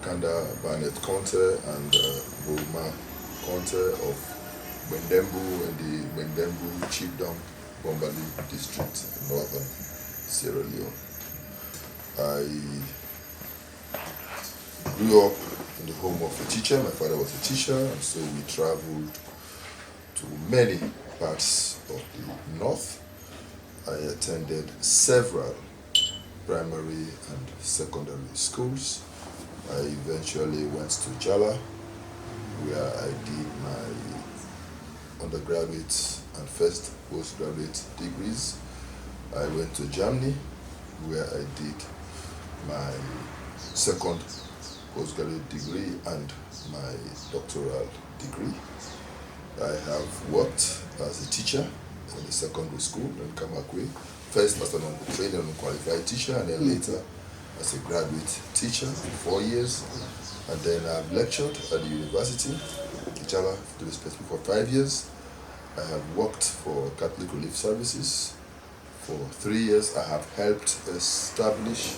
Kanda Barnett Conteh and Burma Conteh of Mendembu and the Mendembu Chiefdom Bombali district in northern Sierra Leone. I grew up in the home of a teacher. My father was a teacher, and so we traveled to many parts of the north. I attended several primary and secondary schools. I eventually went to Jala, where I did my undergraduate and first postgraduate degrees. I went to Germany, where I did my second postgraduate degree and my doctoral degree. I have worked as a teacher in the secondary school in Kamakwe, first as an untrained and unqualified teacher, and then later as a graduate teacher for 4 years. And then I've lectured at the university, Ichala, to be specific, for 5 years. I have worked for Catholic Relief Services for 3 years. I have helped establish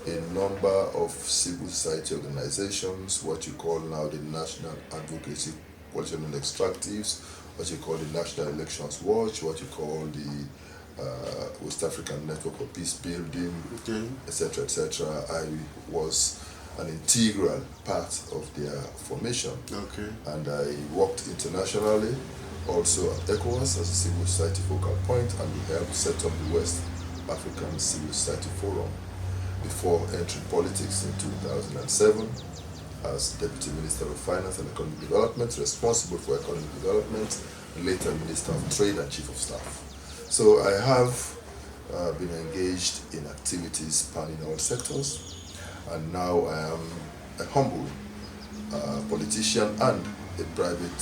a number of civil society organizations, what you call now the National Advocacy Coalition on Extractives, what you call the National Elections Watch, what you call the West African Network for Peace Building, etc., etc. I was an integral part of their formation, and I worked internationally, also at ECOWAS as a civil society focal point, and we helped set up the West African Civil Society Forum before entering politics in 2007 as Deputy Minister of Finance and Economic Development, responsible for economic development, and later Minister of Trade and Chief of Staff. So I have been engaged in activities spanning all sectors, and now I am a humble politician and a private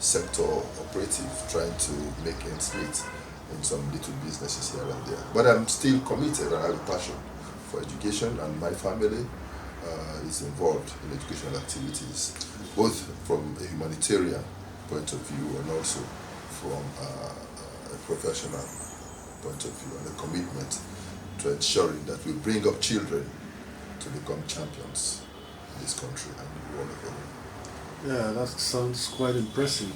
sector operative trying to make ends meet in some little businesses here and there. But I'm still committed and I have a passion for education, and my family is involved in educational activities, both from a humanitarian point of view and also from a professional point of view, and a commitment to ensuring that we bring up children to become champions in this country and the world over. Yeah, that sounds quite impressive.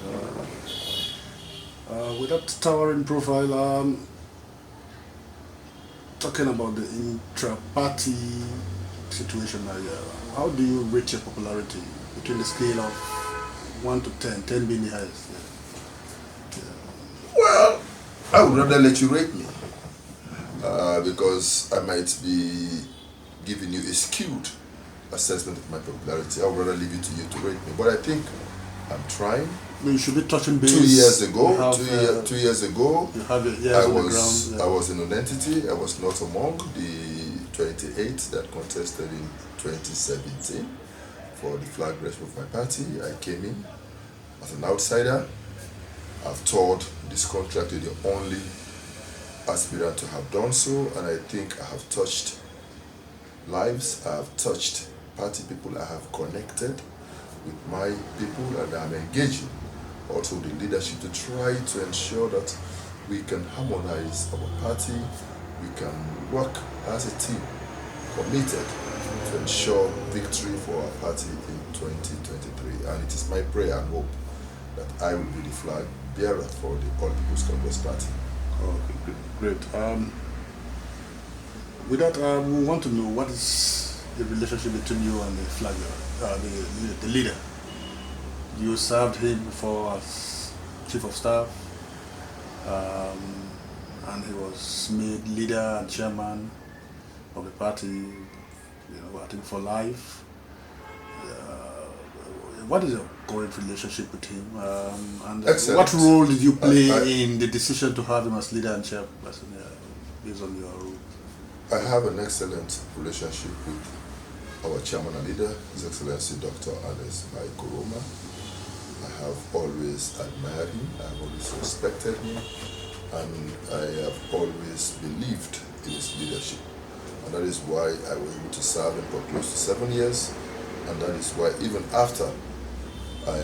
With that towering profile, talking about the intra-party situation, how do you rate your popularity between the scale of 1 to 10, 10 being the highest? Well, I would rather let you rate me because I might be giving you a skewed assessment of my popularity. I would rather leave it to you to rate me, but I think I'm trying. You should be touching base. 2 years ago, two years ago, you have it, yes, I was in an entity. I was not among the 28 that contested in 2017 for the flag race of my party. I came in as an outsider. I've toured this country, actually the only aspirant to have done so, and I think I have touched lives, I have touched party people, I have connected with my people, and I'm engaging also the leadership to try to ensure that we can harmonize our party, we can work as a team, committed to ensure victory for our party in 2023. And it is my prayer and hope that I will be the flag bearer for the All People's Congress Party. Okay, great. With that, we want to know what is the relationship between you and the flag bearer, the leader. You served him before as Chief of Staff, and he was made leader and chairman of the party, I think for life. What is your current relationship with him? And what role did you play in the decision to have him as leader and chairperson based on your role? I have an excellent relationship with our chairman and leader, His Excellency Dr. Alex Koroma. I have always admired him, I have always respected him, and I have always believed in his leadership. And that is why I was able to serve him for close to 7 years, and that is why even after I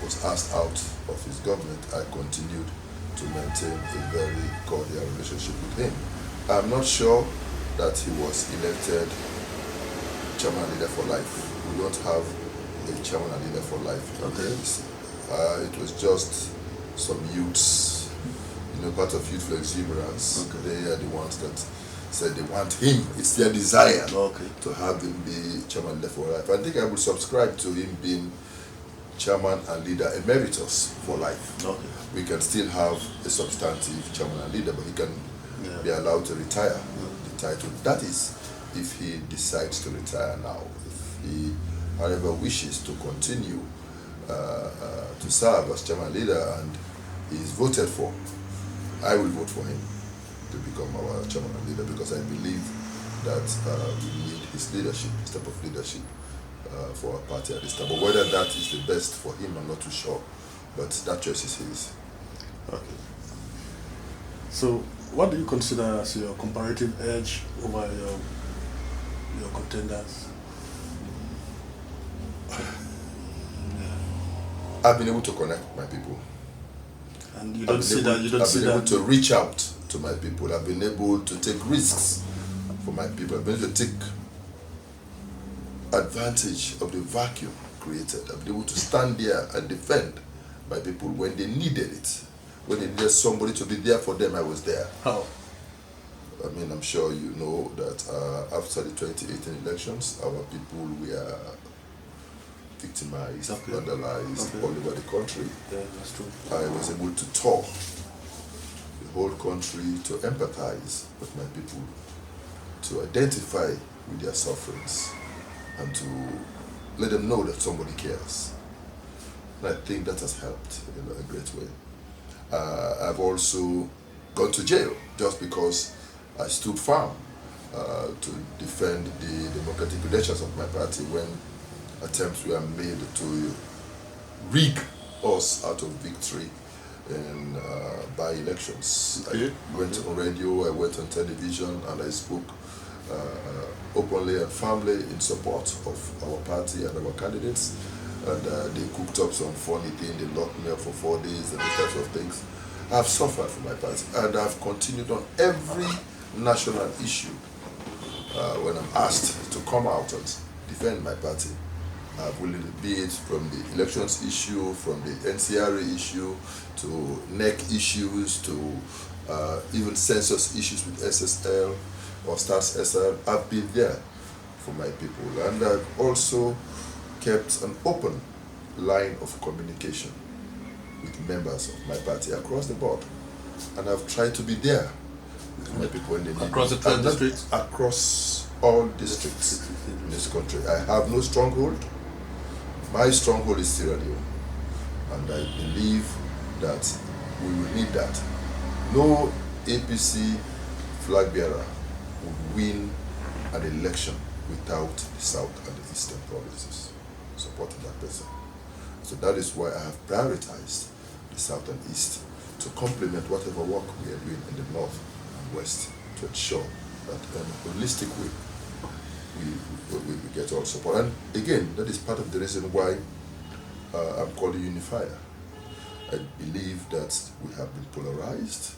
was asked out of his government, I continued to maintain a very cordial relationship with him. I'm not sure that he was elected chairman and leader for life. We don't have a chairman and leader for life in the NDC. It was just some youths, part of youthful exuberance. Okay. They are the ones that said they want him. It's their desire Okay. to have him be chairman and leader for life. I think I would subscribe to him being chairman and leader emeritus for life. Okay. We can still have a substantive chairman and leader, but he can be allowed to retire the title. That is, if he decides to retire now. If he, however, wishes to continue to serve as chairman and leader and he is voted for, I will vote for him to become our chairman and leader, because I believe that we need his leadership, his type of leadership for our party at this time. But whether that is the best for him, I'm not too sure. But that choice is his. Okay. So, what do you consider as your comparative edge over your contenders? I've been able to connect my people. And you don't see that. You don't see that. I've been able to reach out to my people. I've been able to take risks for my people. I've been able to take advantage of the vacuum created. I've been able to stand there and defend my people when they needed it. When they needed somebody to be there for them, I was there. How? I mean, I'm sure you know that after the 2018 elections, our people were victimized, vandalized all over the country. Yeah, that's true. I was able to talk the whole country, to empathize with my people, to identify with their sufferings, and to let them know that somebody cares. And I think that has helped in a great way. I've also gone to jail just because I stood firm to defend the democratic credentials of my party when attempts were made to rig us out of victory in by-elections. Okay. I went on radio, I went on television, and I spoke openly and firmly in support of our party and our candidates. And they cooked up some funny thing, they locked me up for 4 days and those types of things. I've suffered for my party, and I've continued on every national issue when I'm asked to come out and defend my party. Will it be it from the elections issue, from the NCRA issue, to NEC issues, to even census issues with SSL or STARS SL. I've been there for my people, and I've also kept an open line of communication with members of my party across the board, and I've tried to be there with my people when they need across me. the 12 districts, across all districts in this country. I have no stronghold. My stronghold is Sierra Leone, and I believe that we will need that. No APC flag bearer would win an election without the South and the Eastern provinces supporting that person. So that is why I have prioritized the South and East to complement whatever work we are doing in the North and West, to ensure that in a holistic way we get all support. And again, that is part of the reason why I'm called a unifier. I believe that we have been polarized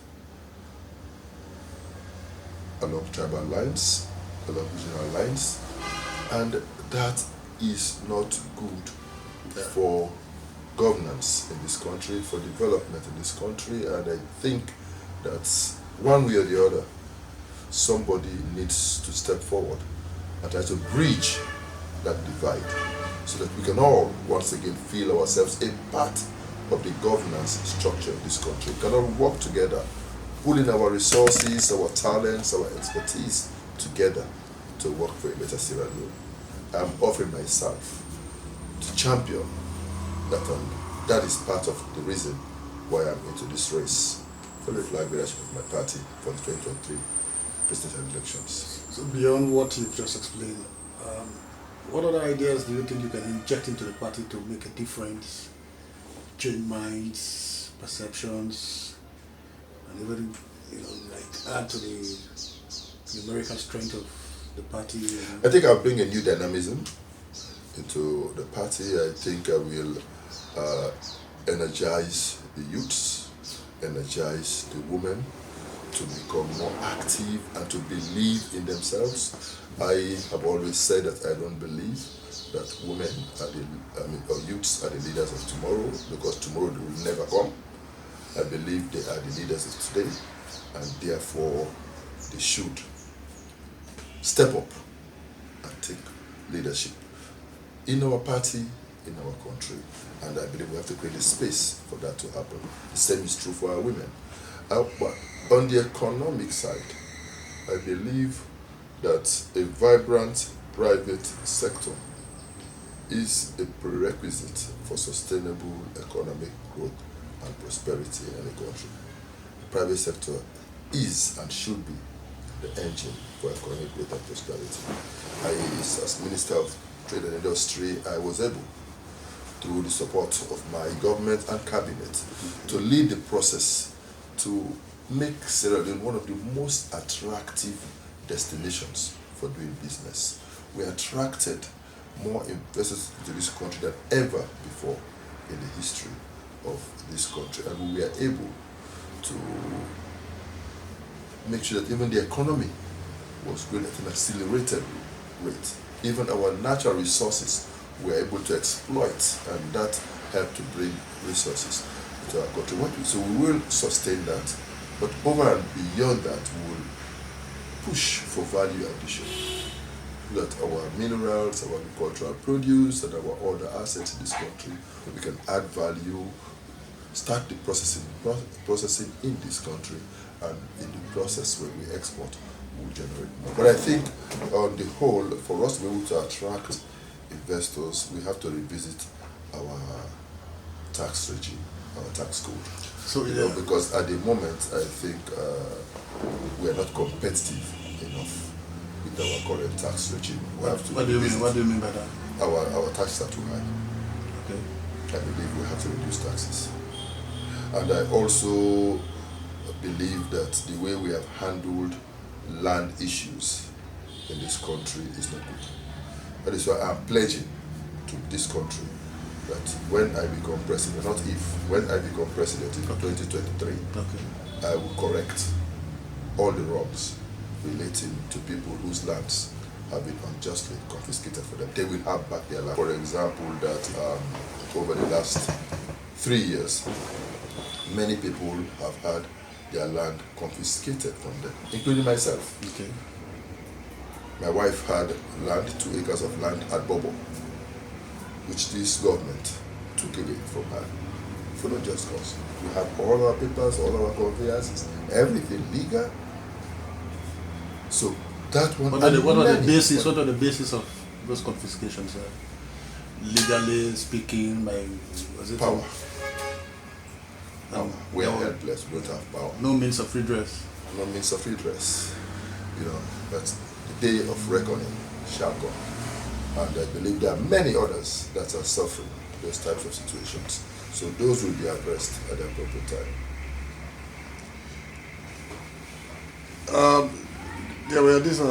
along tribal lines, along regional lines, and that is not good for governance in this country, for development in this country. And I think that one way or the other, somebody needs to step forward and try to bridge that divide so that we can all once again feel ourselves a part of the governance structure of this country. We can all work together, pulling our resources, our talents, our expertise together to work for a better Sierra Leone. I'm offering myself to champion that, and that is part of the reason why I'm into this race for the flag leadership of my party for the 2023 presidential elections. So beyond what you've just explained, what other ideas do you think you can inject into the party to make a difference, change minds, perceptions, and even add to the numerical strength of the party? I think I'll bring a new dynamism into the party. I think I will energize the youths, energize the women, to become more active and to believe in themselves. I have always said that I don't believe that women are or youths are the leaders of tomorrow, because tomorrow they will never come. I believe they are the leaders of today, and therefore they should step up and take leadership in our party, in our country. And I believe we have to create a space for that to happen. The same is true for our women. But on the economic side, I believe that a vibrant private sector is a prerequisite for sustainable economic growth and prosperity in any country. The private sector is and should be the engine for economic growth and prosperity. As Minister of Trade and Industry, I was able, through the support of my government and cabinet, to lead the process to make Sierra Leone one of the most attractive destinations for doing business. We attracted more investors into this country than ever before in the history of this country, and we were able to make sure that even the economy was growing at an accelerated rate. Even our natural resources we were able to exploit, and that helped to bring resources to our country. So we will sustain that, but over and beyond that, we will push for value addition. That our minerals, our agricultural produce, and our other assets in this country, we can add value, start the processing in this country, and in the process when we export, we'll generate more. But I think on the whole, for us to be able to attract investors, we have to revisit our tax regime, our tax code. So, because at the moment, I think we are not competitive enough with our current tax regime. We have to What do you mean by that? Our taxes are too high. Okay. I believe we have to reduce taxes. And I also believe that the way we have handled land issues in this country is not good. That is why I'm pledging to this country that when I become president, not if, when I become president in 2023, I will correct all the wrongs relating to people whose lands have been unjustly confiscated for them. They will have back their land. For example, that over the last 3 years, many people have had their land confiscated from them, including myself. Okay. My wife had land, 2 acres of land at Bobo, which this government took away from her for no just cause. We have all our papers, all our conveyances, everything legal. So that one. What are the basis of those confiscations? Legally speaking, was it power? We are helpless. We don't have power. No means of redress. No means of redress. But the day of reckoning shall come. And I believe there are many others that are suffering those types of situations. So those will be addressed at the appropriate time. There were these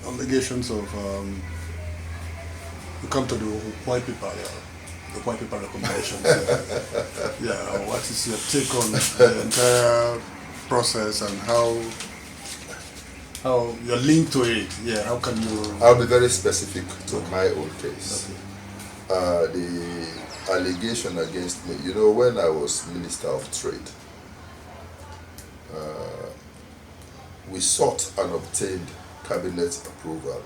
allegations of you come to the white people, the white people recommendations. What is your take on the entire process and how you're linked to it? How can you? I'll be very specific to my own case. Okay. The allegation against me, when I was Minister of Trade, we sought and obtained cabinet approval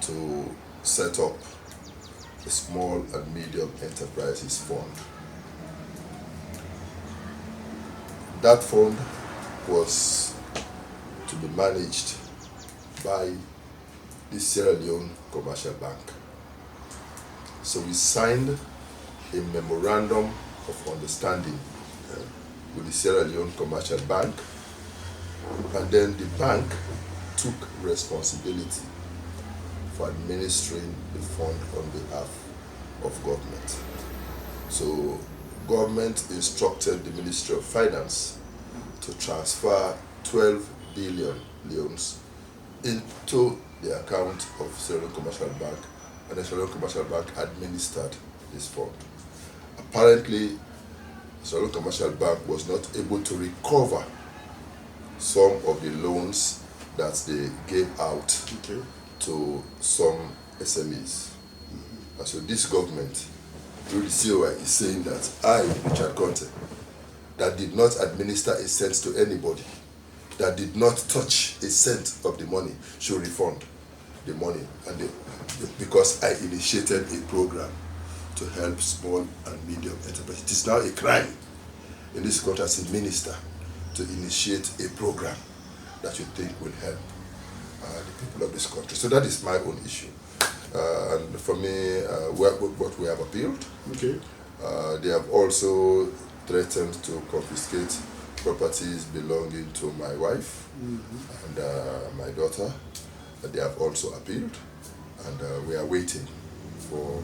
to set up a small and medium enterprises fund. That fund was to be managed by the Sierra Leone Commercial Bank. So we signed a memorandum of understanding with the Sierra Leone Commercial Bank, and then the bank took responsibility for administering the fund on behalf of government. So government instructed the Ministry of Finance to transfer 12 billion leones into the account of Sierra Leone Commercial Bank, and the Sierra Leone Commercial Bank administered this fund. Apparently, Sierra Leone Commercial Bank was not able to recover some of the loans that they gave out to some SMEs. And so this government, through the COI, is saying that I, Richard Conteh, that did not administer a cent to anybody, that did not touch a cent of the money, should refund the money. And because I initiated a program to help small and medium enterprises. It is now a crime in this country as a minister to initiate a program that you think will help the people of this country. So that is my own issue. And for me, what we have appealed, they have also threatened to confiscate properties belonging to my wife and my daughter. They have also appealed, and we are waiting for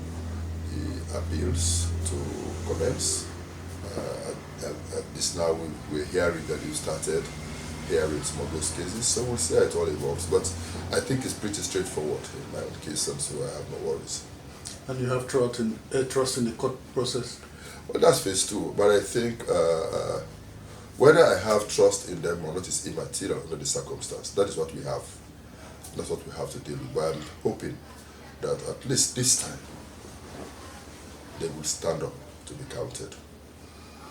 the appeals to commence. At this now, we're hearing that you started hearing some of those cases, so we'll see how it all evolves. But I think it's pretty straightforward in my own case, and so I have no worries. And you have trust in the court process? Well, that's phase two, but I think whether I have trust in them or not is immaterial under the circumstance. That is what we have. That's what we have to deal with. But I'm hoping that at least this time, they will stand up to be counted.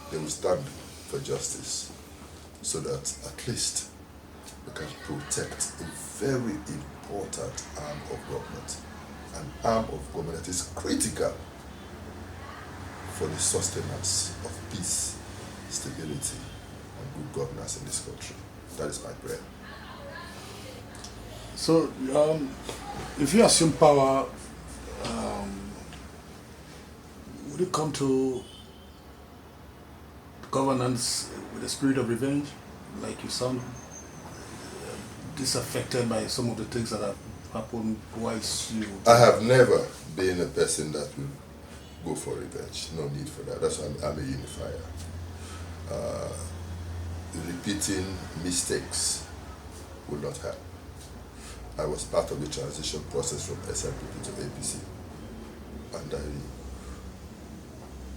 They will stand for justice, so that at least we can protect a very important arm of government, an arm of government that is critical for the sustenance of peace, stability, and good governance in this country. That is my prayer. So, if you assume power, would it come to governance with a spirit of revenge? Like you sound disaffected by some of the things that have happened. Why is you? I have never been a person that will go for revenge. No need for that. That's why I'm a unifier. Repeating mistakes will not help. I was part of the transition process from SLPP to APC, and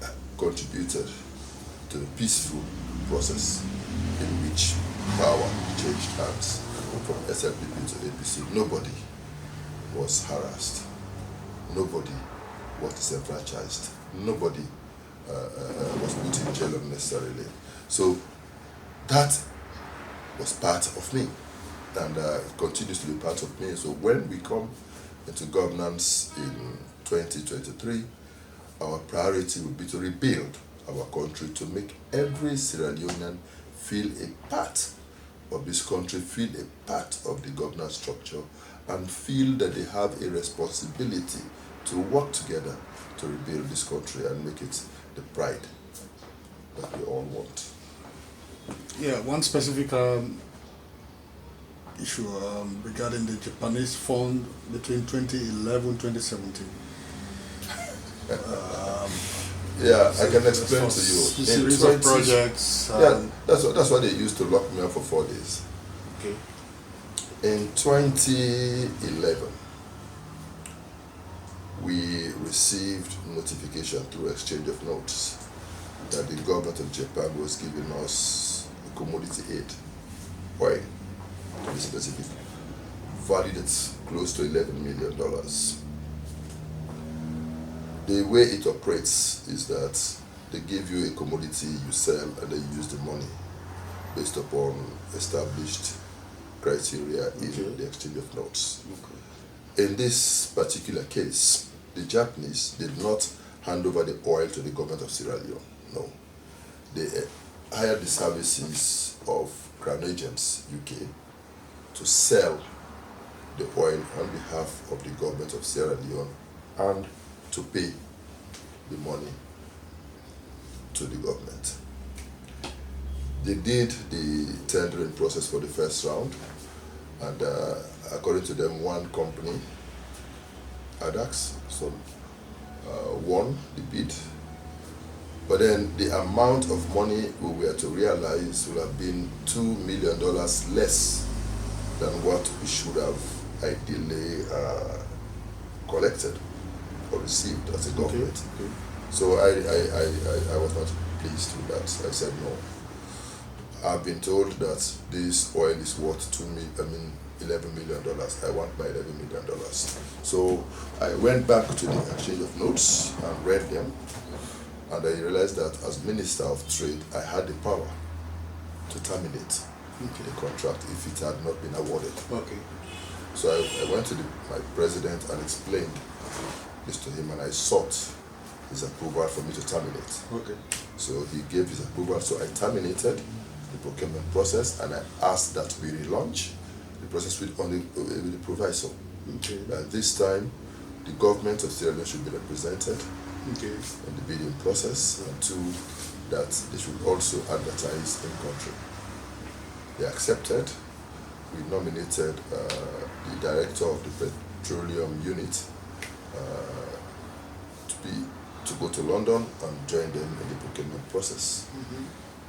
I contributed to the peaceful process in which power changed hands from SLPP to APC. Nobody was harassed. Nobody was disenfranchised. Nobody was put in jail unnecessarily. So that was part of me, and it continues to be part of me. So when we come into governance in 2023, our priority will be to rebuild our country, to make every Sierra Leonean feel a part of this country, feel a part of the governance structure, and feel that they have a responsibility to work together to rebuild this country and make it the pride that we all want. Yeah, one specific issue regarding the Japanese fund between 2011 and 2017. Yeah, I can explain to you. A series of projects. Yeah, that's why they used to lock me up for 4 days. Okay. In 2011, we received notification through exchange of notes that the government of Japan was giving us a commodity aid, oil, to be specific, valued at close to $11 million. The way it operates is that they give you a commodity, you sell, and then you use the money based upon established criteria in the exchange of notes. Okay. In this particular case, the Japanese did not hand over the oil to the government of Sierra Leone. No. They hired the services of Crown Agents UK to sell the oil on behalf of the government of Sierra Leone and to pay the money to the government. They did the tendering process for the first round, and according to them, one company, ADAX, won the bid. But then the amount of money we were to realize would have been $2 million less than what we should have ideally collected or received as a government. Okay. So I was not pleased with that. I said no. I've been told that this oil is worth $11 million. I want my $11 million. So I went back to the exchange of notes and read them, and I realized that as Minister of Trade, I had the power to terminate the contract if it had not been awarded. Okay. So I went to my president and explained this to him, and I sought his approval for me to terminate. Okay. So he gave his approval, so I terminated the procurement process, and I asked that we relaunch the process with the proviso. Okay. This time, the government of Sierra Leone should be represented Okay. in the bidding process, and two, that they should also advertise in country. They accepted. We nominated the director of the petroleum unit to go to London and join them in the procurement process.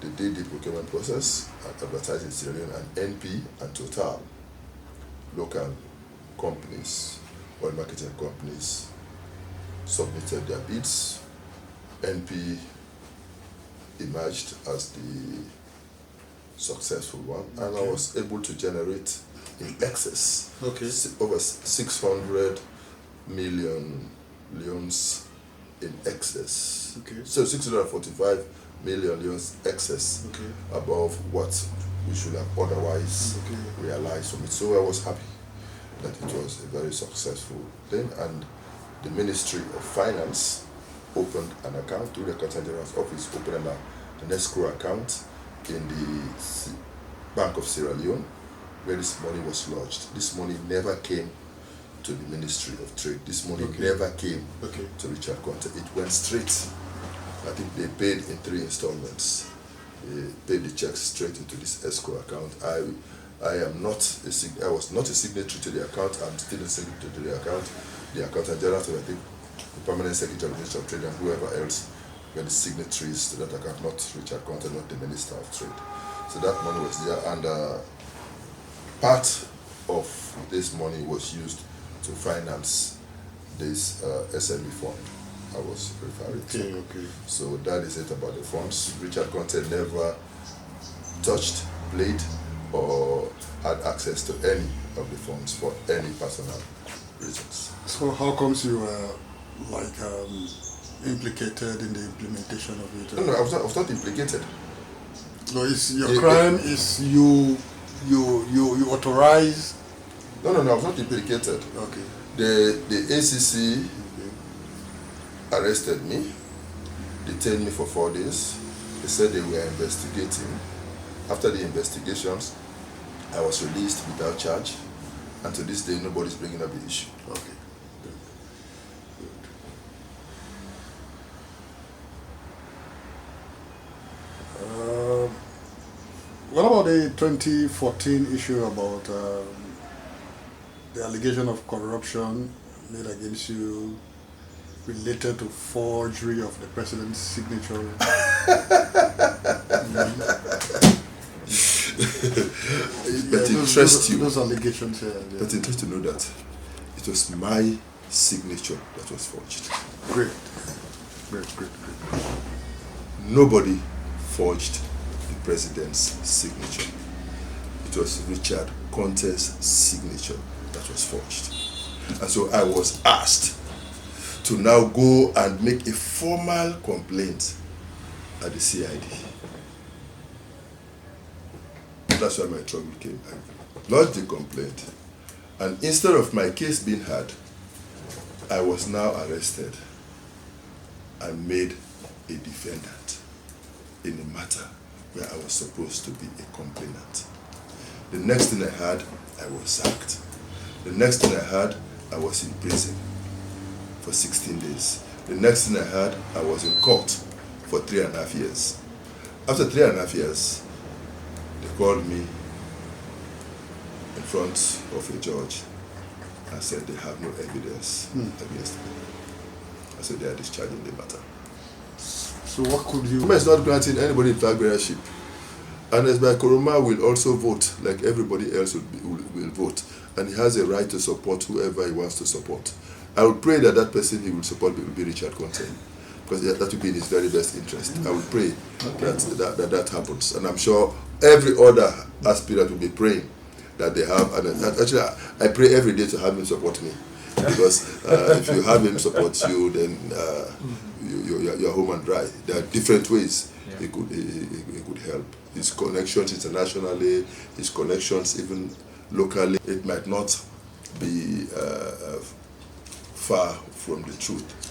They did the procurement process and advertised in Sierra Leone, and NP and Total, local companies, oil marketing companies, submitted their bids. NP emerged as the successful one, and I was able to generate in excess over 600 million leones in excess. So 645 million leones excess above what we should have otherwise realized from it. So I was happy that it was a very successful thing, and the Ministry of Finance opened an account through the Conteh General's office, opened an escrow account in the Bank of Sierra Leone, where this money was lodged. This money never came to the Ministry of Trade. This money never came to Richard Conteh. It went straight. I think they paid in 3 installments. They paid the checks straight into this escrow account. I was not a signatory to the account. I'm still a signatory to the account. The Accountant General, so I think the Permanent Secretary of the Ministry of Trade and whoever else were the signatories to that account, not Richard Conteh, not the Minister of Trade. So that money was there, and part of this money was used to finance this SME fund I was referring to. So that is it about the funds. Richard Conteh never touched, played, or had access to any of the funds for any personal reasons. So how comes you were implicated in the implementation of it? No, I was not implicated. No, it's your crime is you authorize. No, I was not implicated. Okay. The ACC arrested me, detained me for 4 days. They said they were investigating. After the investigations, I was released without charge, and to this day, nobody's bringing up the issue. Okay. What about the 2014 issue about the allegation of corruption made against you related to forgery of the president's signature? But it interests you. Those allegations here. But it's interesting to know that it was my signature that was forged. Great. Nobody forged the president's signature. It was Richard Conteh's signature that was forged. And so I was asked to now go and make a formal complaint at the CID. That's why my trouble came. I lodged the complaint, and instead of my case being heard, I was now arrested and made a defendant in a matter where I was supposed to be a complainant. The next thing I heard, I was sacked. The next thing I heard, I was in prison for 16 days. The next thing I heard, I was in court for 3.5 years. After 3.5 years, they called me in front of a judge and said they have no evidence against me. I said they are discharging the matter. So what could you... It's not granting anybody flag bearership. And as by Koroma will also vote like everybody else will vote. And he has a right to support whoever he wants to support. I would pray that that person he will support will be Richard Conteh. because that would be in his very best interest. I would pray that happens, and I'm sure every other aspirant will be praying that they have. And actually, I pray every day to have him support me, because if you have him support you, then you're home and dry. There are different ways he could help. His connections internationally, his connections even locally. It might not be far from the truth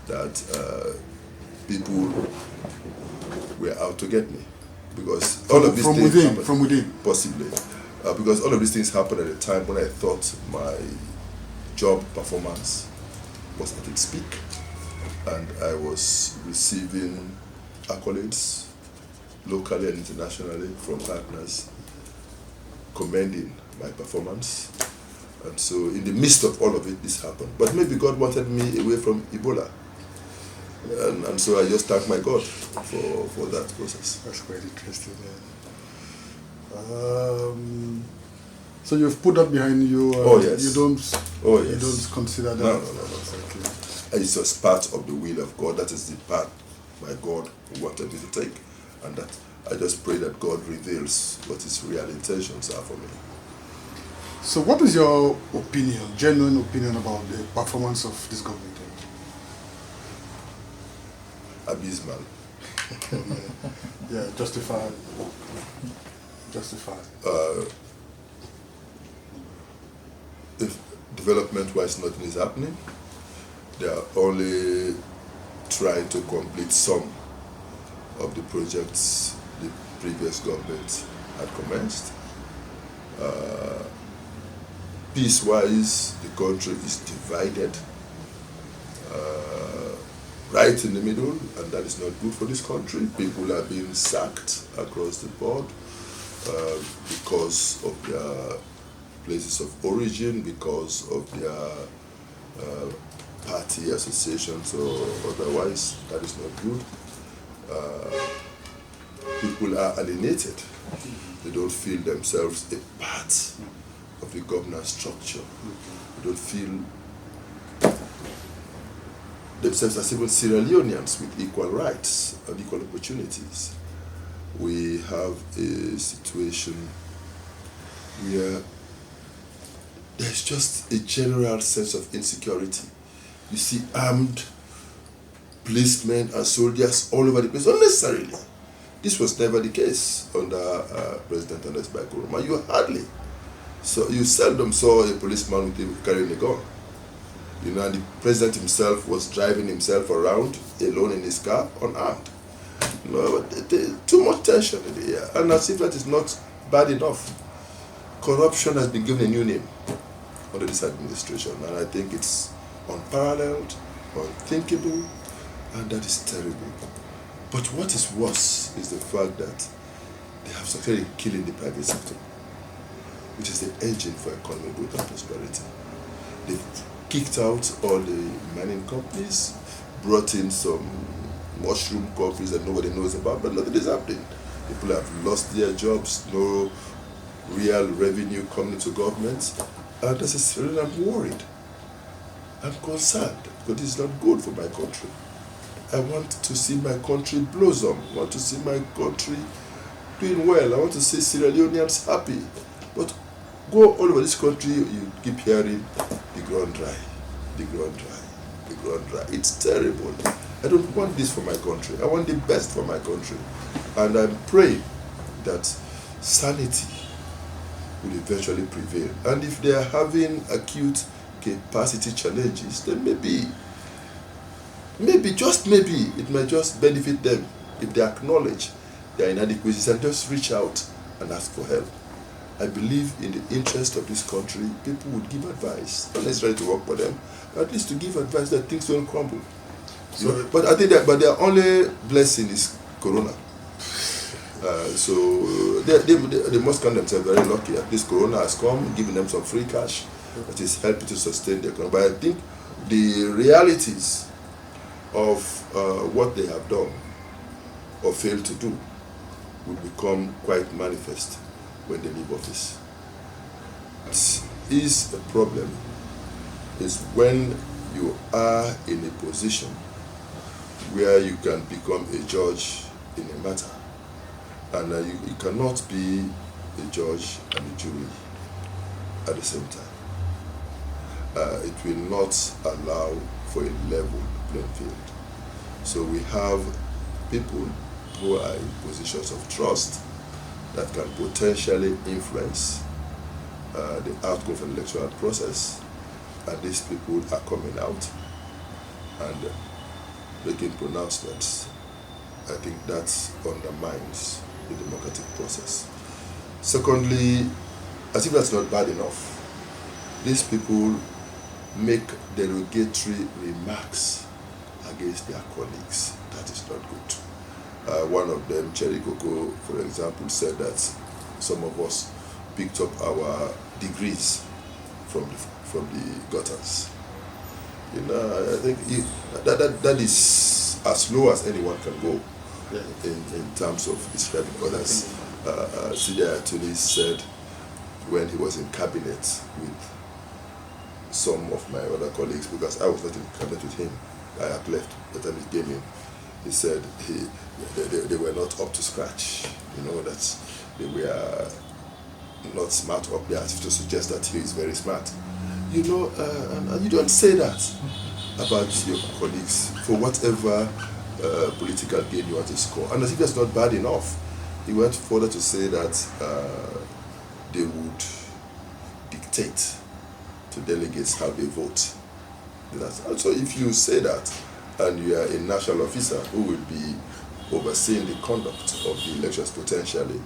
that people were out to get me, because all of these things happened, from within, possibly, because all of these things happened at a time when I thought my job performance was at its peak, and I was receiving accolades locally and internationally from partners commending my performance. And so in the midst of all of it, this happened. But maybe God wanted me away from Ebola. And so I just thank my God for that process. That's quite interesting. So you've put that behind you. Oh yes. You don't consider that. No. It's just part of the will of God. That is the path my God wanted me to take, and that I just pray that God reveals what His real intentions are for me. So what is your opinion, genuine opinion, about the performance of this government? Abysmal. Yeah, justified. If development-wise nothing is happening, they are only trying to complete some of the projects the previous government had commenced. Peace-wise, the country is divided right in the middle, and that is not good for this country. People are being sacked across the board because of their places of origin, because of their party associations or otherwise. That is not good. People are alienated. They don't feel themselves a part of the governance structure. They don't feel themselves as even Sierra Leoneans with equal rights and equal opportunities. We have a situation where there's just a general sense of insecurity. You see armed policemen and soldiers all over the place, unnecessarily. This was never the case under President Ernest Bai Koroma. You hardly. So you seldom saw a policeman with him carrying a gun. You know, and the president himself was driving himself around alone in his car, unarmed. You know, too much tension in the air. And as if that is not bad enough, corruption has been given a new name under this administration, and I think it's unparalleled, unthinkable, and that is terrible. But what is worse is the fact that they have succeeded in killing the private sector, which is the engine for economic growth and prosperity. They've kicked out all the mining companies, brought in some mushroom companies that nobody knows about, but nothing is happening. People have lost their jobs, no real revenue coming to government, and as a citizen I'm worried. I'm concerned, because this is not good for my country. I want to see my country blossom. I want to see my country doing well. I want to see Sierra Leoneans happy. But go all over this country, you keep hearing the ground dry, the ground dry, the ground dry. It's terrible. I don't want this for my country. I want the best for my country. And I'm praying that sanity will eventually prevail. And if they are having acute capacity challenges, then maybe, just maybe, it might just benefit them if they acknowledge their inadequacies and just reach out and ask for help. I believe in the interest of this country, people would give advice, not necessarily to work for them, but at least to give advice that things don't crumble. So, but I think that, their only blessing is Corona. So they must count themselves very lucky. At least Corona has come, giving them some free cash that is helping to sustain the economy. But I think the realities of what they have done or failed to do will become quite manifest when they leave office. What is a problem is when you are in a position where you can become a judge in a matter, and you cannot be a judge and a jury at the same time. It will not allow for a level playing field. So we have people who are in positions of trust that can potentially influence the outcome of the electoral process, and these people are coming out and making pronouncements. I think that undermines the democratic process. Secondly, as if that's not bad enough, these people make derogatory remarks against their colleagues. That is not good. One of them, Cherry Coco, for example, said that some of us picked up our degrees from the gutters. You know, I think that is as low as anyone can go in terms of describing others. Sidia Tunis said when he was in cabinet with some of my other colleagues, because I was not in cabinet with him, I had left by the time he came in. He said they were not up to scratch. You know, that they were not smart up there, as if to suggest that he is very smart. You know, and you don't say that about your colleagues for whatever political gain you want to score. And as if that's not bad enough, he went further to say that they would dictate to delegates how they vote. So if you say that, and you are a national officer who will be overseeing the conduct of the elections potentially,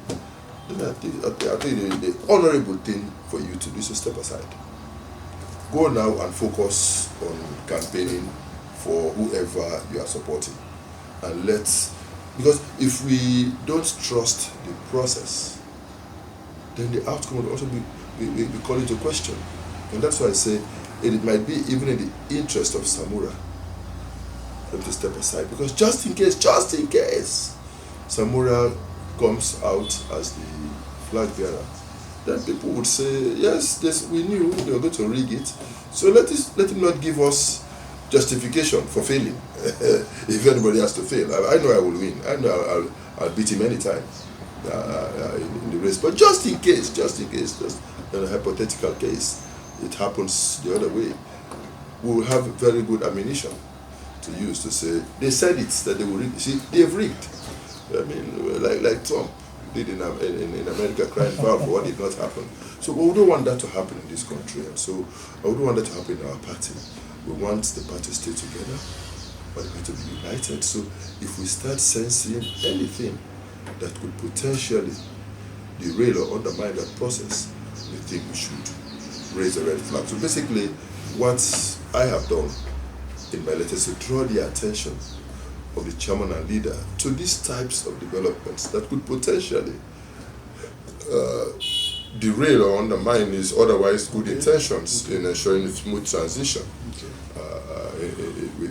then I think the honorable thing for you to do is to step aside. Go now and focus on campaigning for whoever you are supporting. And because if we don't trust the process, then the outcome will also be called into question. And that's why I say it might be even in the interest of Samura for him to step aside. Because just in case Samura comes out as the flag bearer, then people would say, yes, we knew they were going to rig it, so let him not give us justification for failing. If anybody has to fail, I know I will win. I know I'll beat him anytime in the race. But just in case, just in a hypothetical case, it happens the other way, we will have very good ammunition to use to say, they said it, that they will rig. See, they've rigged. I mean, like Trump did in America, crying foul for what did not happen. So we don't want that to happen in this country, and so we don't want that to happen in our party. We want the party to stay together, but the party to be united. So if we start sensing anything that could potentially derail or undermine that process, we think we should raise a red flag. So basically, what I have done in my letter is to draw the attention of the chairman and leader to these types of developments that could potentially derail or undermine his otherwise good intentions in ensuring a smooth transition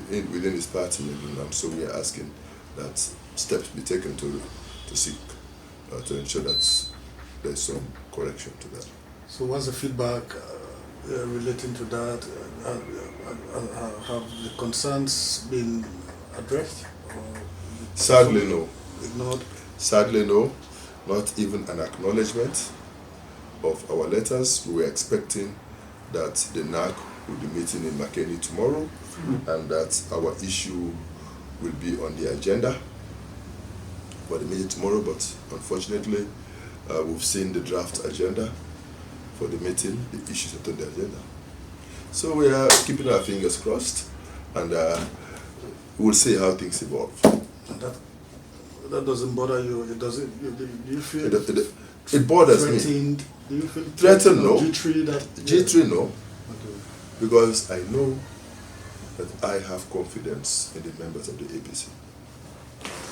within his party. And so we are asking that steps be taken to seek to ensure that there's some correction to that. So what's the feedback relating to that? Have the concerns been addressed? Sadly, no. Ignored? Sadly, no. Not even an acknowledgement of our letters. We were expecting that the NAC will be meeting in Makeni tomorrow, and that our issue will be on the agenda for the meeting tomorrow, but unfortunately, we've seen the draft agenda for the meeting, the issues not on the agenda. So we are keeping our fingers crossed, and we'll see how things evolve. And that doesn't bother you? Do you feel it bothers threatened? me. Do you feel Threatened? No. G3 no. Okay. Because I know that I have confidence in the members of the APC.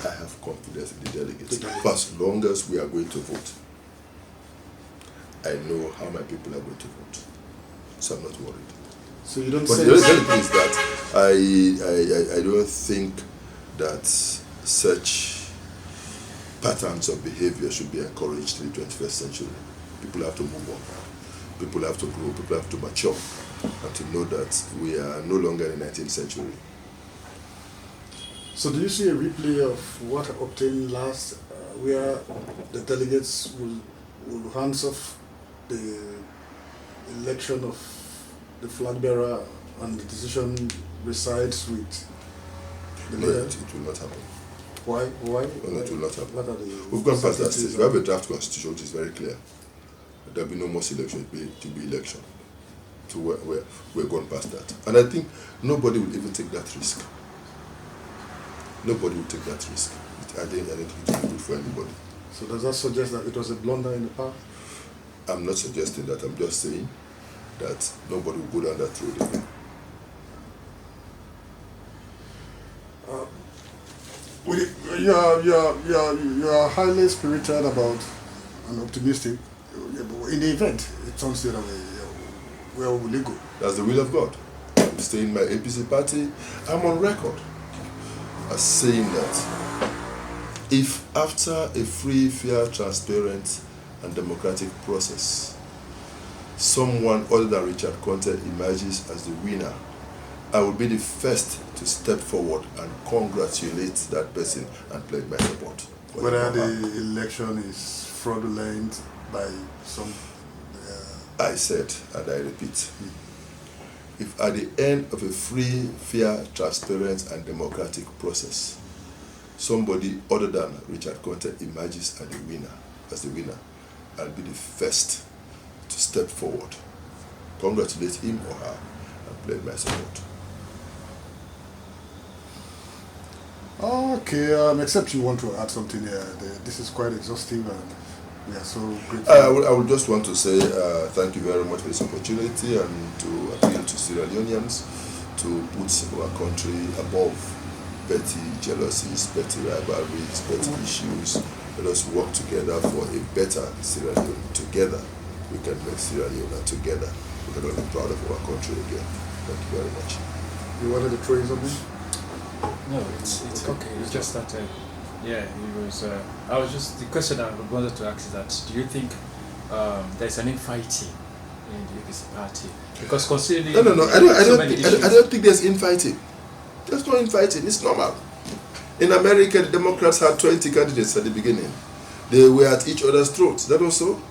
I have confidence in the delegates. For as long as we are going to vote, I know how my people are going to vote. So I'm not worried. So you don't but say... the other thing is that I don't think that such patterns of behavior should be encouraged in the 21st century. People have to move on. People have to grow. People have to mature. And to know that we are no longer in the 19th century. So do you see a replay of what obtained last, where the delegates will hands off the election of the flag bearer and the decision resides with the No, leader? it will not happen. Why? No, it will not happen. What are the We've gone past that uncertainties stage. We have a draft constitution which is very clear. There will be no more selection to be election. So we're gone past that. And I think nobody will even take that risk. Nobody will take that risk. I don't think it will be good for anybody. So does that suggest that it was a blunder in the past? I'm not suggesting that. I'm just saying that nobody will go down that road again. You're highly spirited about and optimistic. In the event, it turns the other way. Where will it go? That's the will of God. I'm staying in my APC party. I'm on record as saying that if after a free, fair, transparent, and democratic process, someone other than Richard Conteh emerges as the winner, I will be the first to step forward and congratulate that person and pledge my support. Whether the election is fraudulent by some... I said, and I repeat, if at the end of a free, fair, transparent, and democratic process, somebody other than Richard Conteh emerges as the winner, I'll be the first to step forward, congratulate him or her, and pledge my support. Okay, except you want to add something here. This is quite exhaustive and we are so grateful. I would just want to say thank you very much for this opportunity and to appeal to Sierra Leoneans to put our country above petty jealousies, petty rivalries, petty issues. Let us work together for a better Sierra Leone. Together we can make Sierra Leone, and together we can all be proud of our country again. Thank you very much. You wanted to throw in something? No, it's okay. It's just that, yeah, it was. The question I wanted to ask is that, do you think there's an infighting in the APC party? Because considering No. I don't think there's infighting. There's no infighting. It's normal. In America, the Democrats had 20 candidates at the beginning. They were at each other's throats. That also,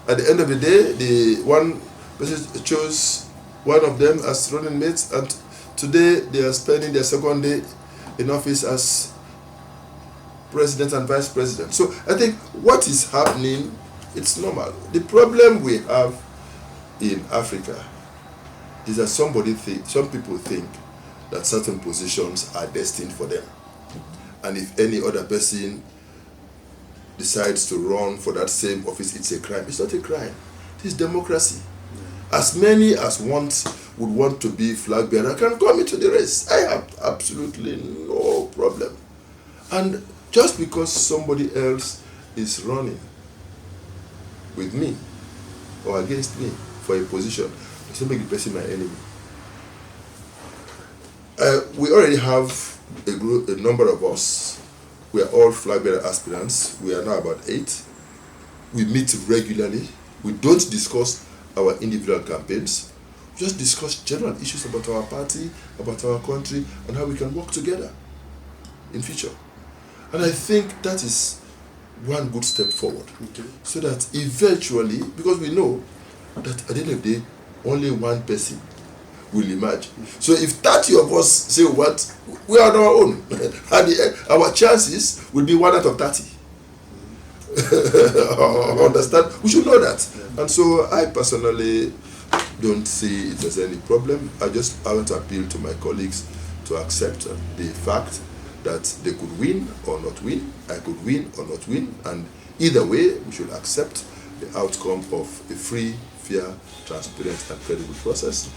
at the end of the day, the one person chose one of them as running mates, and today they are spending their second day in office as president and vice president. So I think what is happening, it's normal. The problem we have in Africa is that some people think that certain positions are destined for them. And if any other person decides to run for that same office, it's a crime. It's not a crime. It is democracy. As many as would want to be flag bearer can come into the race. I have absolutely no problem. And just because somebody else is running with me or against me for a position doesn't make the person my enemy. We already have a number of us. We are all flag bearer aspirants. We are now about 8. We meet regularly. We don't discuss our individual campaigns. We just discuss general issues about our party, about our country, and how we can work together in future. And I think that is one good step forward. Okay. So that eventually, because we know that at the end of the day, only one person will emerge. So if 30 of us say what, we are on our own. And our chances will be 1 out of 30. Understand? We should know that. And so I personally don't see it as any problem. I want to appeal to my colleagues to accept the fact that they could win or not win. I could win or not win. And either way, we should accept the outcome of a free, fair, transparent, and credible process.